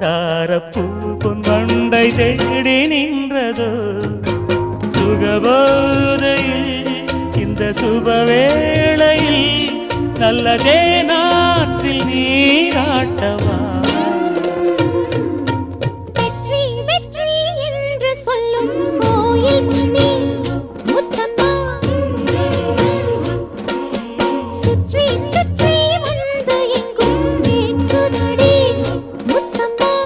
மந்தாரப்பூ பொன் வண்டை தேடி நின்றதோ சுகபோதையில் இந்த சுபவேளையில் நல்லதே நாற்றில் நீராட்டவா